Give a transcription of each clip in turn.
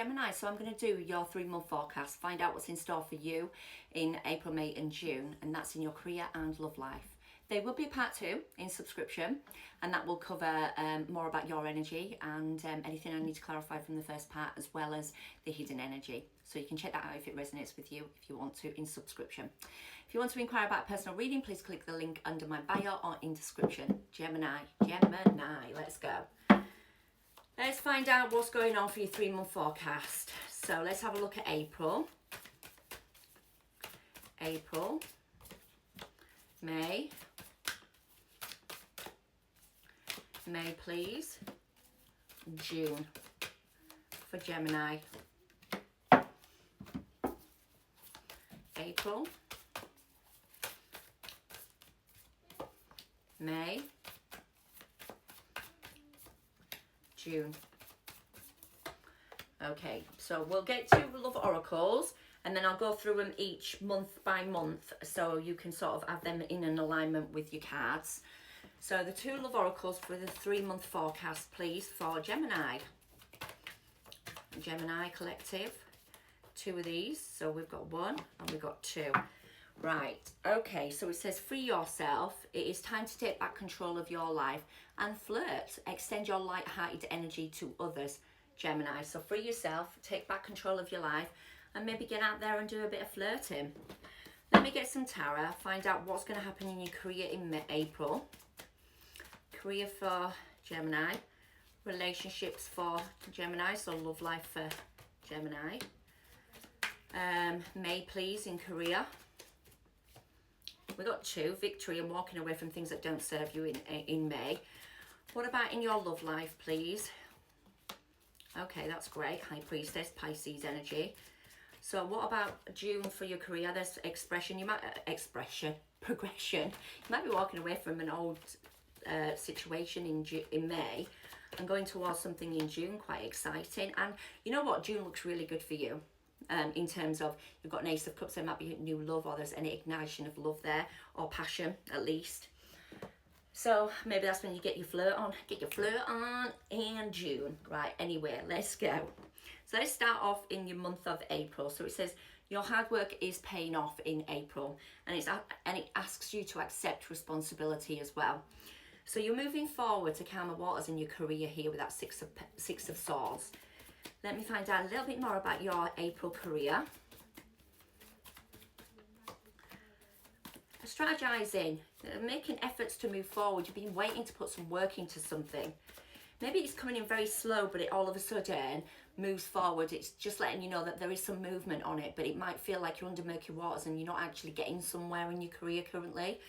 Gemini. So I'm going to do your 3-month forecast, find out what's in store for you in April, May and June, and that's in your career and love life. There will be a part 2 in subscription, and that will cover more about your energy and anything I need to clarify from the first part, as well as the hidden energy. So you can check that out if it resonates with you, if you want to, in subscription. If you want to inquire about personal reading, please click the link under my bio or in description. Gemini, let's go. Let's find out what's going on for your 3-month forecast. So let's have a look at April. April, May, please. June for Gemini. April, May, June. Okay, so we'll get to love oracles, and then I'll go through them each month by month, so you can sort of have them in an alignment with your cards. So the 2 love oracles for the 3-month forecast, please, for Gemini. Gemini collective. 2 of these. So we've got 1 and we've got 2. Right. Okay. So it says, free yourself. It is time to take back control of your life and flirt. Extend your light-hearted energy to others, Gemini. So free yourself, take back control of your life, and maybe get out there and do a bit of flirting. Let me get some tarot, find out what's going to happen in your career in April. Career for Gemini, relationships for Gemini, so love life for Gemini. May, please, in career. We got 2, victory and walking away from things that don't serve you in May. What about in your love life, please? Okay, that's great. High Priestess, Pisces energy. So what about June for your career? There's expression. You might progression. You might be walking away from an old situation in May and going towards something in June. Quite exciting. And you know what? June looks really good for you. In terms of, you've got an Ace of Cups, there might be new love, or there's any ignition of love there, or passion at least. So maybe that's when you get your flirt on. Get your flirt on in June. Right, anyway, let's go. So let's start off in your month of April. So it says your hard work is paying off in April, and it asks you to accept responsibility as well. So you're moving forward to calmer waters in your career here with that Six of Swords. Let me find out a little bit more about your April career. Strategizing, making efforts to move forward. You've been waiting to put some work into something. Maybe it's coming in very slow, but it all of a sudden moves forward. It's just letting you know that there is some movement on it, but it might feel like you're under murky waters and you're not actually getting somewhere in your career currently.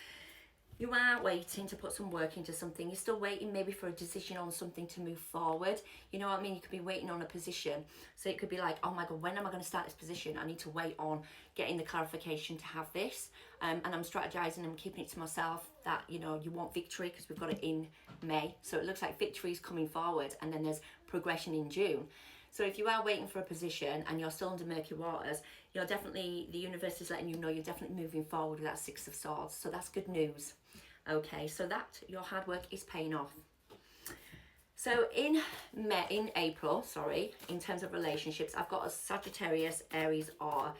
You are waiting to put some work into something. You're still waiting maybe for a decision on something to move forward. You know what I mean? You could be waiting on a position. So it could be like, oh my God, when am I going to start this position? I need to wait on getting the clarification to have this. And I'm strategizing and keeping it to myself that, you know, you want victory because we've got it in May. So it looks like victory is coming forward, and then there's progression in June. So if you are waiting for a position and you're still under murky waters, you're definitely, the universe is letting you know you're definitely moving forward with that Six of Swords. So that's good news. Okay, so that your hard work is paying off. So in April, in terms of relationships, I've got a Sagittarius, Aries, or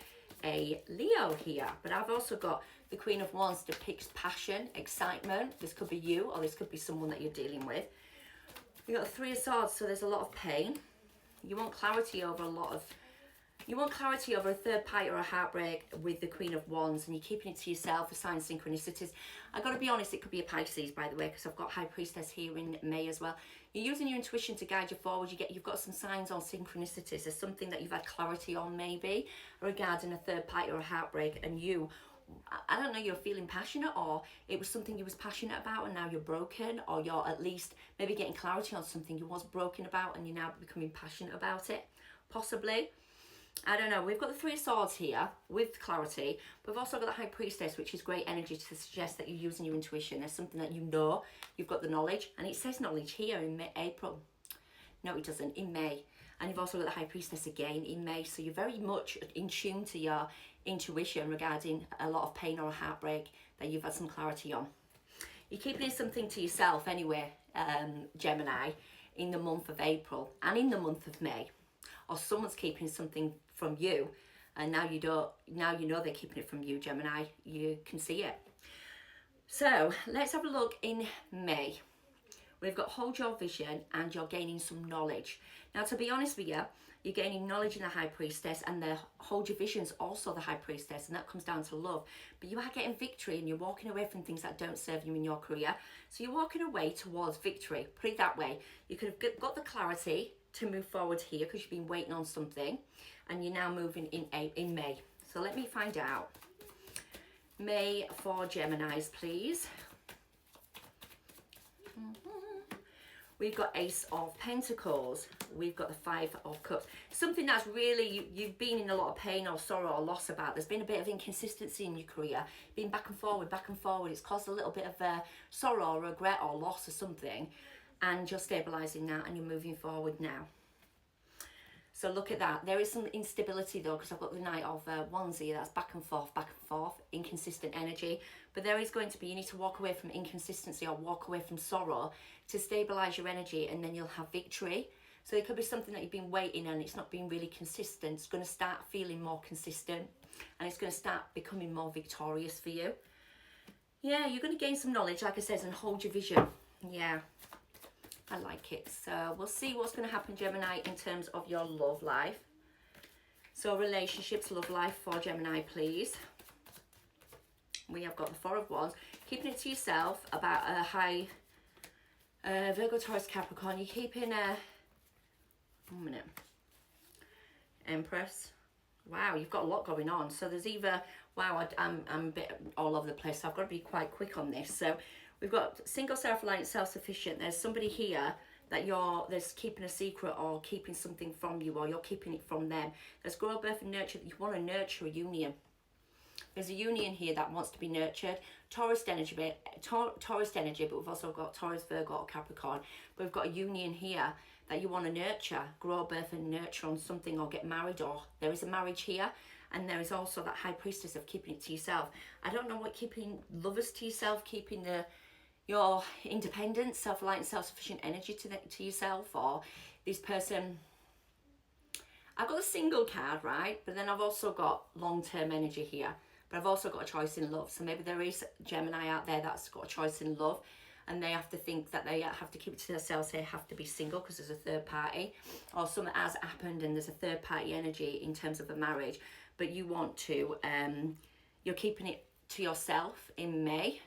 a Leo here. But I've also got the Queen of Wands depicts passion, excitement. This could be you, or this could be someone that you're dealing with. We've got the Three of Swords, so there's a lot of pain. You want clarity over a third party or a heartbreak with the Queen of Wands, and you're keeping it to yourself, assign synchronicities. I've got to be honest, it could be a Pisces, by the way, because I've got High Priestess here in May as well. You're using your intuition to guide you forward. You've got some signs on synchronicities. There's something that you've had clarity on maybe regarding a third party or a heartbreak, and I don't know, you're feeling passionate, or it was something you was passionate about and now you're broken, or you're at least maybe getting clarity on something you was broken about and you're now becoming passionate about it, possibly. I don't know. We've got the Three of Swords here with clarity, but we've also got the High Priestess, which is great energy to suggest that you're using your intuition. There's something that you know, you've got the knowledge, and it says knowledge here in April. No, it doesn't, in May. And you've also got the High Priestess again in May, so you're very much in tune to your intuition regarding a lot of pain or a heartbreak that you've had some clarity on. You're keeping something to yourself anyway, Gemini, in the month of April and in the month of May. or someone's keeping something from you, and now you know they're keeping it from you, Gemini. You can see it. So let's have a look in May. We've got hold your vision, and you're gaining some knowledge. Now, to be honest with you, you're gaining knowledge in the High Priestess, and the hold your vision's also the High Priestess, and that comes down to love. But you are getting victory, and you're walking away from things that don't serve you in your career. So you're walking away towards victory. Put it that way. You could have got the clarity to move forward here because you've been waiting on something, and you're now moving in May. So let me find out. May for Geminis, please. We've got Ace of Pentacles. We've got the Five of Cups. Something that's really, you've been in a lot of pain or sorrow or loss about. There's been a bit of inconsistency in your career. Been back and forward, back and forward. It's caused a little bit of sorrow or regret or loss or something. And you're stabilising that and you're moving forward now. So look at that. There is some instability though, because I've got the Knight of Wands here. That's back and forth, inconsistent energy. But there is going to be, you need to walk away from inconsistency or walk away from sorrow to stabilise your energy, and then you'll have victory. So there could be something that you've been waiting on, it's not been really consistent. It's going to start feeling more consistent, and it's going to start becoming more victorious for you. Yeah, you're going to gain some knowledge, like I said, and hold your vision. Yeah. I like it. So we'll see what's going to happen, Gemini, in terms of your love life. So relationships, love life for Gemini, please. We have got the Four of Wands. Keeping it to yourself about a high Virgo, Taurus, Capricorn. You're keeping a... 1 minute. Empress. Wow, you've got a lot going on. So there's either... Wow, I'm a bit all over the place. So I've got to be quite quick on this. So... We've got single, self-reliant, self-sufficient. There's somebody here that there's keeping a secret or keeping something from you, or you're keeping it from them. There's grow, birth and nurture. You want to nurture a union. There's a union here that wants to be nurtured. Taurus energy, but we've also got Taurus, Virgo or Capricorn. But we've got a union here that you want to nurture, grow, birth and nurture on something, or get married, or there is a marriage here. And there is also that High Priestess of keeping it to yourself. I don't know what keeping lovers to yourself, keeping your independent, self-reliant, self-sufficient energy to yourself, or this person. I've got a single card, right? But then I've also got long-term energy here. But I've also got a choice in love. So maybe there is Gemini out there that's got a choice in love, and they have to think that they have to keep it to themselves. They have to be single because there's a third party, or something has happened and there's a third party energy in terms of a marriage. But you want to, you're keeping it to yourself in May.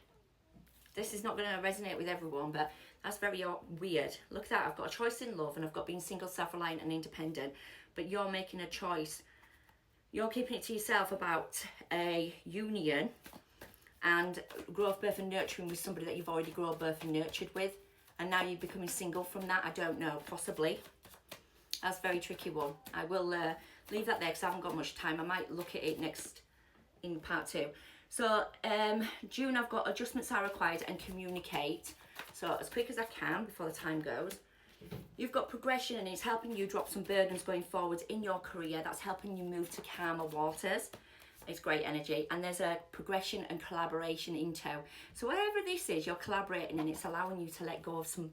This is not going to resonate with everyone, but that's very weird. Look at that. I've got a choice in love, and I've got being single, self-reliant and independent. But you're making a choice. You're keeping it to yourself about a union and growth, birth and nurturing with somebody that you've already grown, birth and nurtured with. And now you're becoming single from that. I don't know. Possibly. That's a very tricky one. I will leave that there because I haven't got much time. I might look at it next in part 2. So June, I've got adjustments are required and communicate. So as quick as I can before the time goes. You've got progression, and it's helping you drop some burdens going forwards in your career. That's helping you move to calmer waters. It's great energy. And there's a progression and collaboration in tow. So whatever this is, you're collaborating, and it's allowing you to let go of some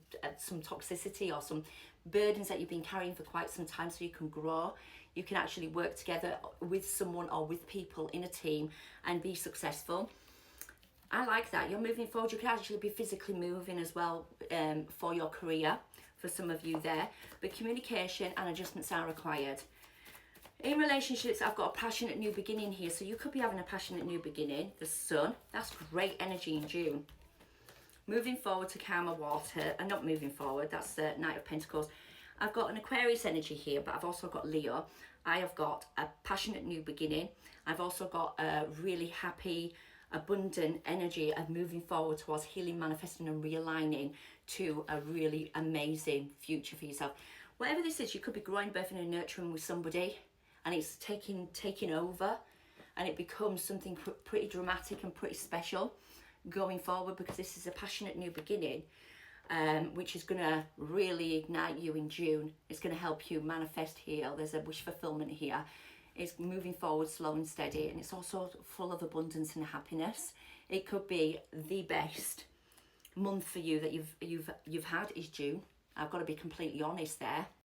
toxicity or some burdens that you've been carrying for quite some time, so you can grow. You can actually work together with someone or with people in a team and be successful. I like that. You're moving forward. You can actually be physically moving as well for your career, for some of you there. But communication and adjustments are required. In relationships, I've got a passionate new beginning here. So you could be having a passionate new beginning. The Sun. That's great energy in June. Moving forward to calmer water. And not moving forward. That's the Knight of Pentacles. I've got an Aquarius energy here, but I've also got Leo. I have got a passionate new beginning. I've also got a really happy, abundant energy of moving forward towards healing, manifesting and realigning to a really amazing future for yourself. Whatever this is, you could be growing, birthing and nurturing with somebody, and it's taking over, and it becomes something pretty dramatic and pretty special going forward, because this is a passionate new beginning. Which is going to really ignite you in June. It's going to help you manifest, heal. There's a wish fulfillment here. It's moving forward slow and steady, and it's also full of abundance and happiness. It could be the best month for you that you've had is June. I've got to be completely honest there.